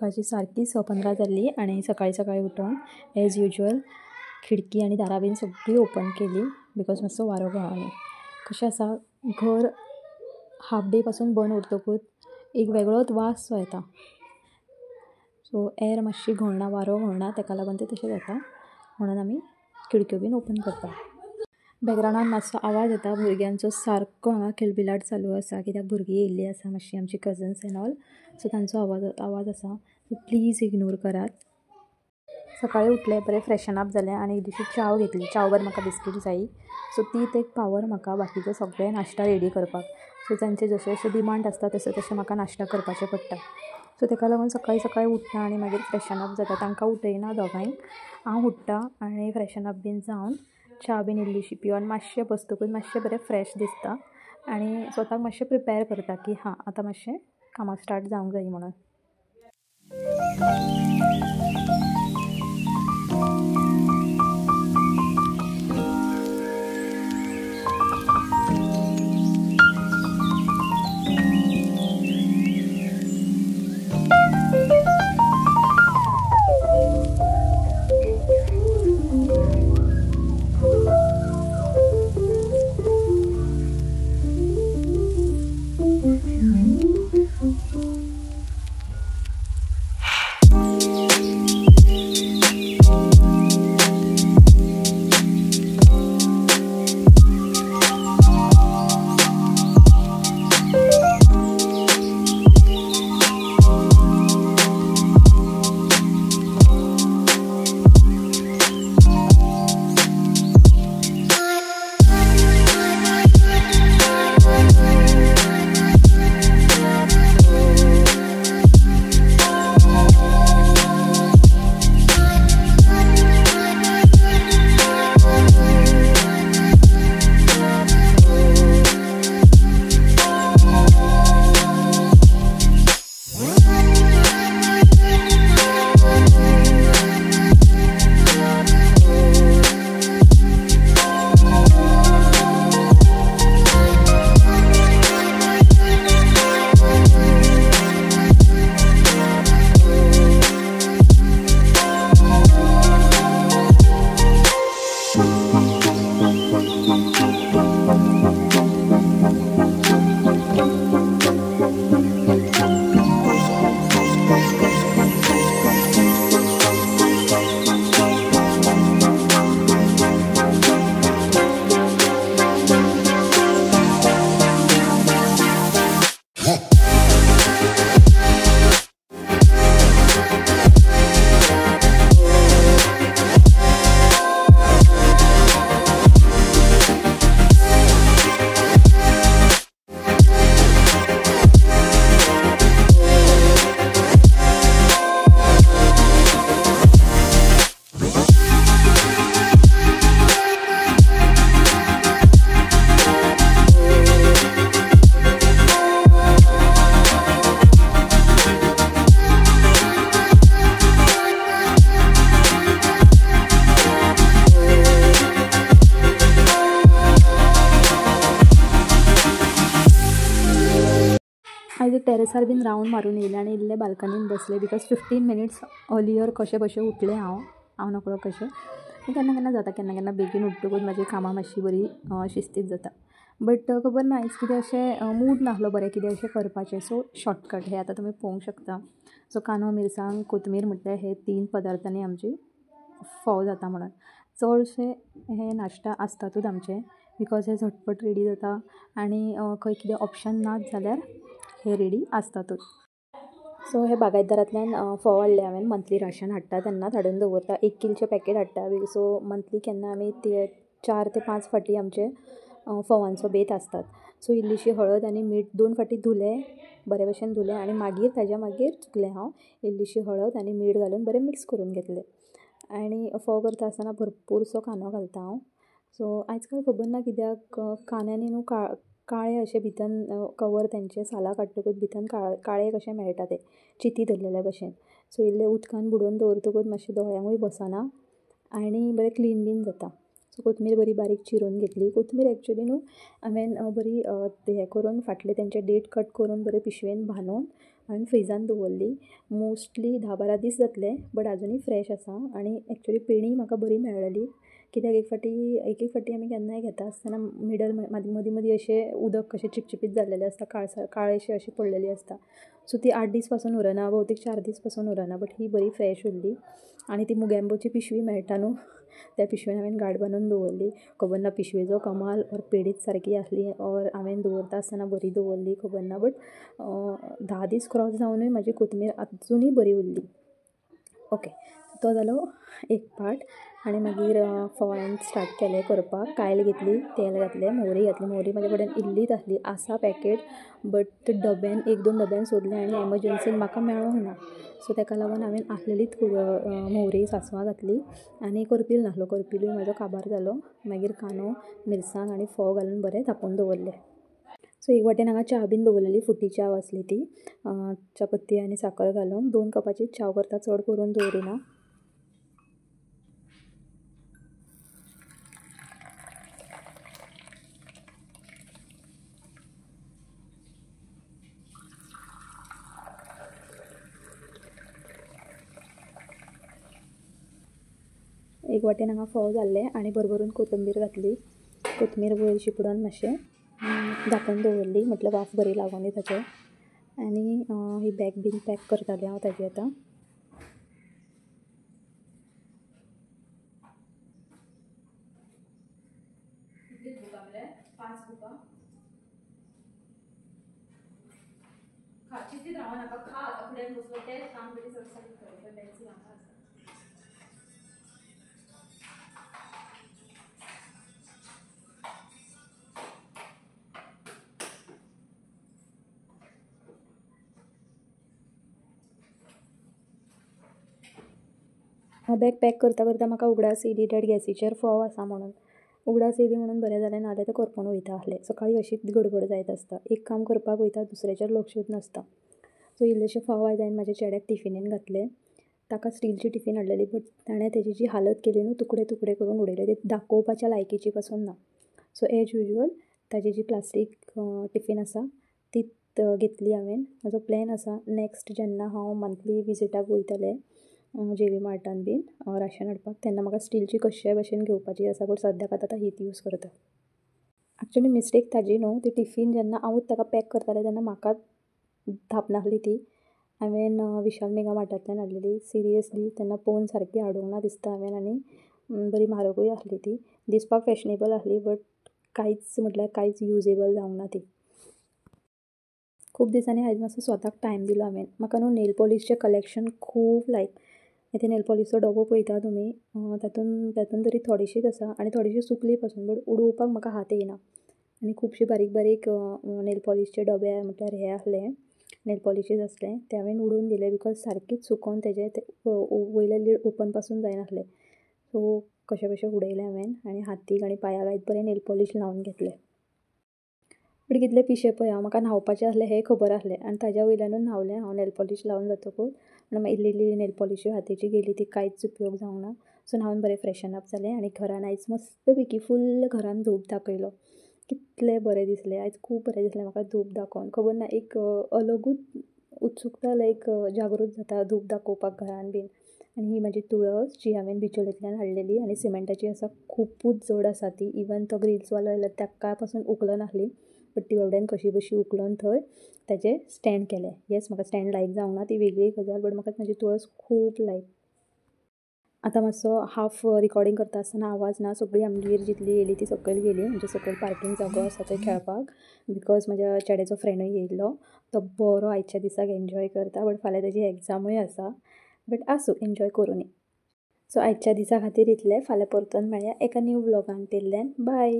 सकाळची सारकी 6:15 जाल्ली आणि सकाळी सकाळी उठून एज युजल खिडकी आणि दारां बीन सगळी ओपन केली बिकॉज मातसो वारो घालून. कशें आसा, घर हाफ डे पासून बंद उरतकूच एक वेगळोच वास सो येता. सो एअर मातशी घोळना, वारो घोळना, ताका लागून तें तशें जाता. म्हणून आमी खिडक्यो बीन ओपन करता. बॅकग्रावंडान मातसो आवाज येता भुरग्यांचो सारको हांगा किलबिलाट चालू आसा कित्याक भुरगीं येयल्लीं आसा मातशीं आमची कजन्स एन ऑल. सो तांचो आवाज आसा, सो प्लीज इग्नोर करात. सकाळीं उठलें, बरें फ्रेशन अप जालें आनी इल्लीशी चाव घेतली. चाव बरें म्हाका बिस्कीट जायी, सो ती एक पावर म्हाका बाकीचें सगळें नाश्ता रेडी करपाक. सो तांचे जशें जशें डिमांड आसता तशें तशें म्हाका नाश्ता करपाचें पडटा. सो ताका लागून सकाळीं सकाळीं उठ्ठा आनी मागीर फ्रेशन अप जाता. तांकां उठयना दोगांयक, हांव उठ्ठा आनी फ्रेशन अप बीन जावन च्या बीन इल्लीशी पिवन मातशें बसतकूच मातशें बरें फ्रेश दिसता आनी स्वताक मातशें प्रिपेर करता की हां आतां मातशें कामाक स्टार्ट जावंक जाय म्हणून. आयज टॅरसार बीन रावंड मारून येयलें आनी इल्लें बाल्कनीन बसलें बिकॉज 15 मिनिट्स अर्लियर कशें कशें उठलें हांव नकळो कशें. केन्ना केन्ना जाता, केन्ना केन्ना बेगीन उठ्ठकूच म्हाजी कामां मातशी बरी शिस्तीत जाता. बट खबर ना आयज कितें अशें मूड नाहलो बरें कितें अशें करपाचें. सो शॉर्टकट हें आतां तुमी पळोवंक शकता. सो कांदो, मिरसांग, कोथमीर म्हटल्यार हे 3 पदार्थांनी आमची फोव जाता म्हणून. चडशे हे नाश्ता आसतातूच आमचे बिकॉज हे झटपट रेडी जाता आनी खंय कितें ऑप्शन नाच जाल्यार हे रेडी आसतातूच. सो हे बागायतदारांतल्यान फोव हाडले हांवें. मंथली राशन हाडटा तेन्नाच हाडून दवरता. 1 किलचें पॅकेट हाडटा. सो मंथली केन्ना आमी 4 ते 5 फावटी आमचे फोवांचो बेत आसतात. सो इल्लीशी हळद आनी मीठ 2 फावटी धुलें, बरे भशेन धुलें आनी मागीर ताज्या मागीर चुकलें हांव इल्लीशी हळद आनी मीठ घालून बरें मिक्स करून घेतलें. आनी फोव करता आसतना भरपूरसो कांदो घालता हांव. सो आयज काल खबर ना कित्याक कांद्यांनी न्हू काळे अशे भितन कवर तेंचे सालां काडटकूच भितन काळे कशें मेळटा ते चिती धरलेल्या भशेन. सो इल्लें उदकान बुडोवन दवरतकूच मातशें दोळ्यांकूय बसना आनी बरें क्लीन बीन जाता. सो कोथमीर बरी बारीक चिरून घेतली. कोथमीर एक्चुली न्हू हांवें बरी हें करून फाटले तेंचे डेट कट करून बरे पिशवेन बांदून हांवें फ्रिजान दवरली. मोस्टली 10-12 दीस जातले, बट आजुनूय फ्रेश आसा. आनी एक्चुली पेणी म्हाका बरी मेळ्ळली, कित्याक एक फावटी आमी केन्नाय घेता आसतना मदीं मदीं अशें उदक कशें चिपचिपीत जाल्लेलें आसता, काळेशें अशी पडलेली आसता. सो ती 8 दीस पासून उरना, भौतीक 4 दीस पासून उरना, बट ही बरी फ्रेश उरली. आनी ती मुगेंबोची पिशवी मेळटा न्हू, त्या पिशवेन हांवें गांठ बांदून दवरली. खबर ना पिशवेचो कमाल ऑर पेडीच सारकी आसली ऑर हांवें दवरता आसतना बरी दवरली, खबर ना. बट 10 दीस क्रॉस जावनूय म्हाजी कोथमीर आजुनूय बरी उरली. ओके, तो जालो एक पार्ट. आनी मागीर फोव हांवें स्टार्ट केलें करपाक. कायल घेतली, तेल घातलें, मोहरी घातली. मोहरी म्हाजे कडेन इल्लीच आसली, आसा पॅकेट, बट डब्यान 1-2 डब्यान सोदलें आनी एमर्जंसीन म्हाका मेळोंक ना. सो ताका लागून हांवें आसलेलीच मोहरी सांसवां घातली आनी करपील नासलो, करपिलूय म्हाजो काबार जालो. मागीर कांदो, मिरसांग आनी फोव घालून बरें धांपून दवरलें. सो एक वाटेन हांगा च्या बीन दवरलेली, फुटी च्या आसली ती, च्या पत्ती आनी साकर घालून. 2 कपाची च्या करता, चड करून दवरिना. एक वाटेन हांगा फोव जाल्ले आनी भरभरून कोथंबीर घातली. कोथमीर वयर शिपडोन मातशें धांपून दवरली, म्हटल्यार वाफ बरी लागोनी ताचेर. आनी ही बॅग बीन पॅक करतालें हांव ताजी आतां. बॅग पॅक करता करता म्हाका उगडास येयली डॅट गॅसीचेर फोव आसा म्हणून. उगडास येयली म्हणून बरें जालें, नाजाल्यार तें करपून वयता आसलें. सकाळीं अशीच गडबड जायत आसता, एक काम करपाक वयता, दुसऱ्याचेर लक्षूच नासता. सो इल्लेशे फोव आयज हांवें म्हाज्या चेड्याक टिफिनीन घातले. ताका स्टीलची टिफीन हाडलेली, बट ताणें तेजी जी हालत केली न्हू, तुकडे तुकडे करून उडयले. ती दाखोवपाच्या लायकीची पासून ना. सो एज युजल ताजी जी प्लास्टीक टिफीन आसा तीच घेतली हांवें. म्हजो प्लॅन आसा नॅक्स्ट जेन्ना हांव मंथली विजिटाक वयतलें JV मार्टान बीन राशन हाडपाक, तेन्ना म्हाका स्टीलची कशाय भाशेन घेवपाची आसा, बट सद्याक आतां हीच यूज करता. एक्चुली मिस्टेक ताजी न्हू, ती टिफीन जेन्ना हांवूच ताका पॅक करतालें तेन्ना म्हाकाच धापनासली ती. हांवें विशाल मेगा मार्टांतल्यान हाडलेली. सिरियसली तेन्ना पळोवन सारकी हाडूंक ना दिसता हांवें, आनी बरी म्हारगूय आसली ती. दिसपाक फॅशनेबल आसली, बट कांयच म्हटल्यार कांयच युजेबल जावंक ना ती. खूब दिसांनी आयज मातसो स्वताक टायम दिलो हांवें. म्हाका न्हू नेल पॉलिशचें कलेक्शन खूब लायक. ते नेल पॉलिशचो डबो पळयता तुमी, तातून तरी थोडीशीच आसा आनी थोडीशी सुकली पासून, बट उडोवपाक म्हाका हात येयना. आनी खुबशे बारीक बारीक नेल पॉलिशचे डबे म्हटल्यार हे आसले, नेल पॉलिशीस आसले, ते हांवें उडोवन दिले, बिकॉज सारकीच सुकोवन तेजे वयले लीड ओपन पासून जायनासले. सो कशें कशें उडयले हांवें आनी हातीक आनी पांयाक आयज बरें नेल पॉलिश लावन घेतलें. बट कितले पिशे पळय हांव, म्हाका न्हांवपाचें आसलें हें खबर आसलें आनी ताज्या वयल्यानूच न्हांवलें हांव नेल पॉलिश लावन जातकूच. आनी इल्ली इल्ली नेल पॉलिशूय हातीची गेली, ती कांयच उपयोग जावंक ना. सो न्हांवन बरें फ्रेशन अप जालें आनी घरान आयज मस्त पैकी फुल्ल घरान धूप दाखयलो. कितलें बरें दिसलें आयज, खूब बरें दिसलें म्हाका धूप दाखोवन. खबर ना, एक अलगूच उत्सुकता लायक जागृत जाता धूप दाखोवपाक घरान बीन. आनी ही म्हाजी तुळस जी हांवें बिचोलेंतल्यान हाडलेली आनी सिमेंटाची आसा, खुपूच जड आसा ती. इवन तो ग्रिल्सवालो आयलो ताका पासून उखल नासली, बट ती बाबड्यान कशी बशी उखलून थंय ताजें स्टँड केलें. येस, म्हाका स्टँड लायक जावंक ना ती वेगळी गजाल, बट म्हाका म्हाजी तुळस खूब लायक. आतां मातसो हाफ रिकॉर्डिंग करता आसतना आवाज ना, सगळीं आमगेर जितली येयली ती सकयल गेली. म्हणजे सकयल पार्किंग जागो आसा थंय खेळपाक, बिकॉज म्हाज्या चेड्याचो फ्रेंडूय येयल्लो. तो बरो आयच्या दिसाक एन्जॉय करता, बट फाल्यां ताजी एग्जामूय आसा. बट आसूं, एन्जॉय करुनी. सो आयच्या दिसा खातीर इतलें. फाल्यां परतून मेळया एका न्यू व्लॉगान. Till then bye.